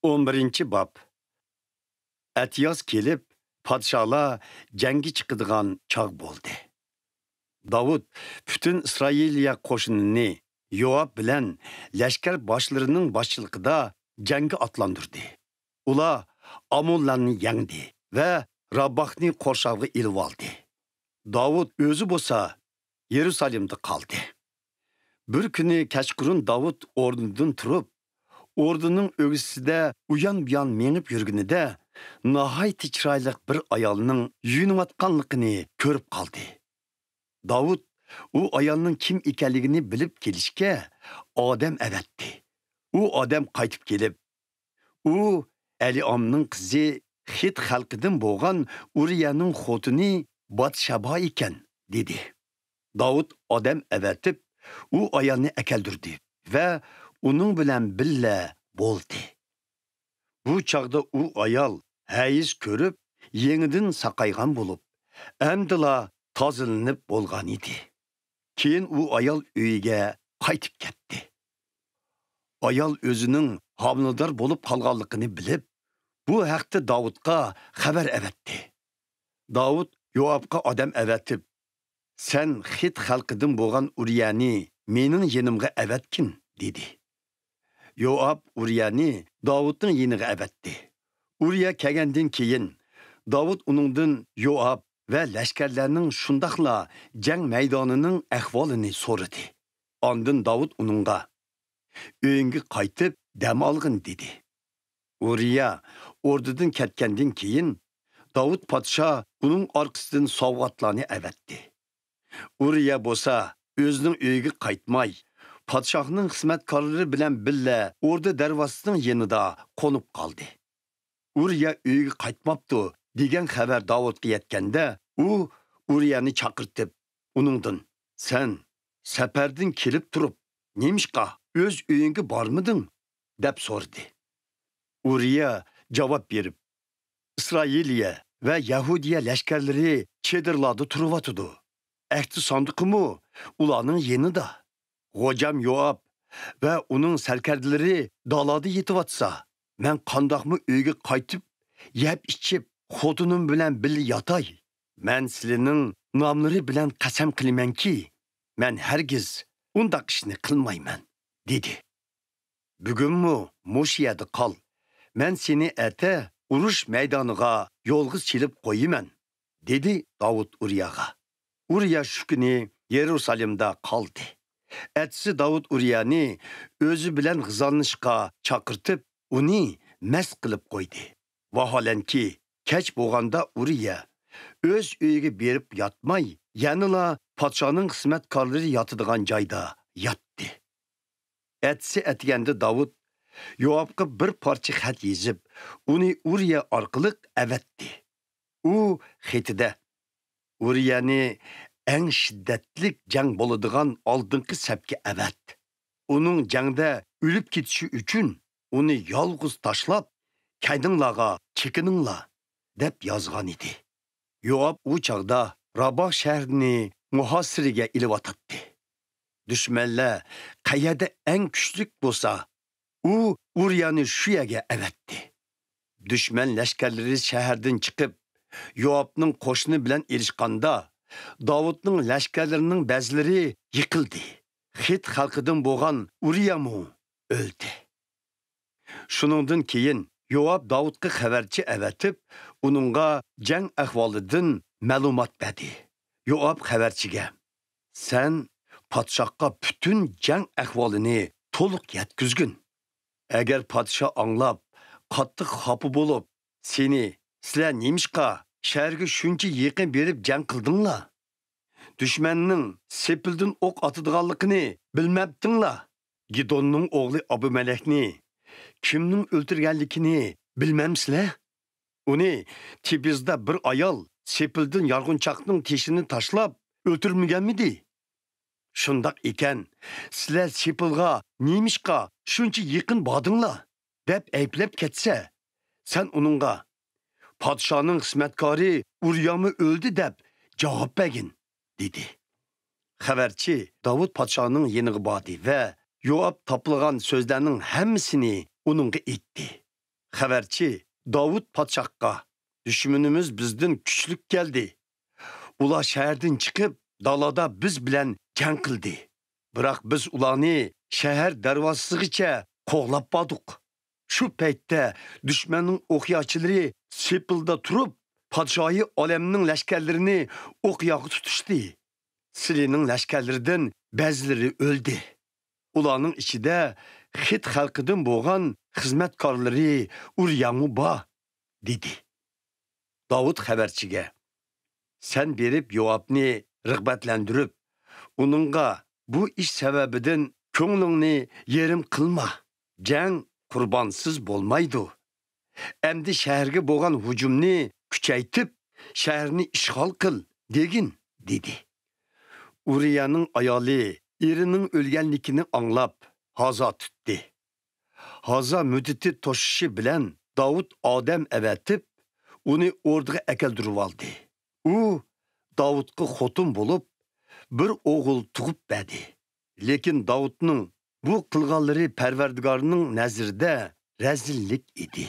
11 bab. Atiyaz kelib, podsholar jangga chiqadigan chog' bo'ldi. Davud bütün İsrailiya qo'shinini Yoab bilan lashkar boshlarining boshchiligida jangga otlantirdi. Ular Amonlarni yengdi va Rabbahni qo'rshovga ilib oldi. Davud o'zi bo'lsa Yerusalimda qoldi. Bir kuni kechqurun Davud o'rnidan turib, orduning o'gisida uyan-buyan menib yurganida nihoyat chiroyli bir ayolning yuyunayotganligini ko'rib qoldi. Davud u ayolning kim ekanligini bilib kelishga odam avatdi. U odam qaytib kelib, u Eliamning qizi Hit xalqidan bo'lgan Uriyaning xotini Batshaba ekan, dedi. Davud odam avatib, u ayolni akaldirdi va uning bilan billa bo'ldi. Bu chaqda u ayol hayiz ko'rib, yengidan saqaygan bo'lib, amdila tozilanib bo'lgan edi. Keyin u ayol uyiga qaytib ketdi. Ayol o'zining homilador bo'lib qolganligini bilib, bu haqda Davudga xabar avatdi. Davud Yoabga odam avatib, "Sen Hit xalqidan bo'lgan Uriyani mening yenimga avatkin", dedi. Yoab Uriyani Davudning yeniga avatdi. Uriya kelgandan keyin Davud uningdan Yoab va lashkarlarning shundaqla jang maydonining ahvolini so'radi. Ondan Davud uningga "Uyingga qaytib dam olgin", dedi. Uriya ordudan ketgandan keyin Davud podsho uning orqasidan sovg'atlarni avatdi. Uriya bo'lsa o'zining uyiga qaytmay, podshohning xizmatkorlari bilan billa ordu darvozasining yanida qo'nib qoldi. Uriya uyiga qaytmabdi degan xabar Davudga yetganda, u Uriyani chaqirtib, uningdan "Sen safardan kelib turib, nemishqa o'z uyingga bormiding?" deb so'radi. Uriya javob berib, "İsrailiya va Yahudiya lashkarlari chedirlarda turibotidi. Ahdi sandiqimi ularning yenida. G'ojam Yoab va uning sarkardalari dalada yetivatsa, men qandoqmi uyga qaytib, yeb ichib, xotinim bilan birga yotay? Men sizlarning nomlari bilan qasam qilamanki, men hargiz undaq ishni qilmayman", dedi. "Bugunmi Moshiyada qol. Men seni ata urush maydoniga yo'lga chilib qo'yaman", dedi Davud Uriyaga. Uriya shu kuni Yerusalimda qoldi. Atsi Davud Uriyani o'zi bilan g'izonishga chaqirtib, uni mast qilib qo'ydi. Vaholanki, kech bo'lganda Uriya o'z uyiga berib yotmay, yanila podshoning xizmatkorlari yotadigan joyda yotdi. Atsi atganda Davud Yoabga bir parcha xat yozib, uni Uriya orqali avatdi. U xatida Uriyani eng shiddatli jang bo'ladigan oldingi safga avat. Uning jangda o'lib ketishi uchun uni yolg'iz tashlab, "Kaydinglarga chekininglar" deb yozgan edi. Yoab u chaqda Rabah shahrini muhosiriga ilib-atdi. Dushmanlar qayerda eng kuchli bo'lsa, u Uriyani shu yerga avatdi. Dushman lashkarlari shahardan chiqib, Yoabning qo'shini bilan erishganda, Davudning lashkarlarining ba'zilari yiqildi. Hit xalqidan bo'lgan Uriyamu o'ldi. Shuningdan keyin Yoab Davudga xabarchi avatib, uningga jang ahvolidan ma'lumot berdi. Yoab xabarchiga, "Sen podshohga bütün jang ahvolini to'liq yetkizgin. Agar podsho anglab, qattiq xafa bo'lib, sizlar nemishqa shaharga shuncha yaqin berib jang qildinglar? Dushmanning sepildan o'q atadiganligini bilmabdinglar? Gidonning o'g'li Abimelekni kimning o'ltirganligini bilmamsizlar? Uni Tibizda bir ayol sepildan yarg'unchoqning teshini tashlab o'ltirmaganmidi? Shundaq ekan, sizlar sepilga nemishqa shuncha yaqin bordinglar?" deb ayblab ketsa, sen uningga "Podshoning xizmatkori Uriyami o'ldi" deb javob bergin, dedi. Xabarchi Davud podshoning yeniga bordi va Yoab toplagan so'zlarning hammasini uningga aytdi. Xabarchi Davud podshohga düşmanımız bizden küçlük geldi. Ular şehirden çıkıp dalada biz bilen jang qildi. Biroq biz ularni shahar darvozasigacha qo'g'lab bordik. Shu paytda dushmanning o'qiyachilari sepilda turib, podshohi olamning lashkarlarini o'qiyog'i tutishdi. Silining lashkarlaridan ba'zilari o'ldi. Ularning ichida Xit xalqidan bo'lgan xizmatkorlari Uryamu bor, dedi. Davud xabarchiga: "Sen berib Yoavni rag'batlantirib, uningga bu ish sababidan ko'nglingni yerim qilma. Jang qurbonsiz bo'lmaydi. Endi shaharga bo'lgan hujumni kuchaytib, shaharni ishg'ol qil", degin, dedi. Uriyaning ayoli erining o'lganligini anglab, hazo tutdi. Hazo muddati toshishi bilan Davud odam avatib, uni o'rniga akeldirib oldi. U Davudga xotin bo'lib, bir o'g'il tug'ib berdi. Lekin Davudning bu qilganlari Parvardigorning nazarida razillik edi.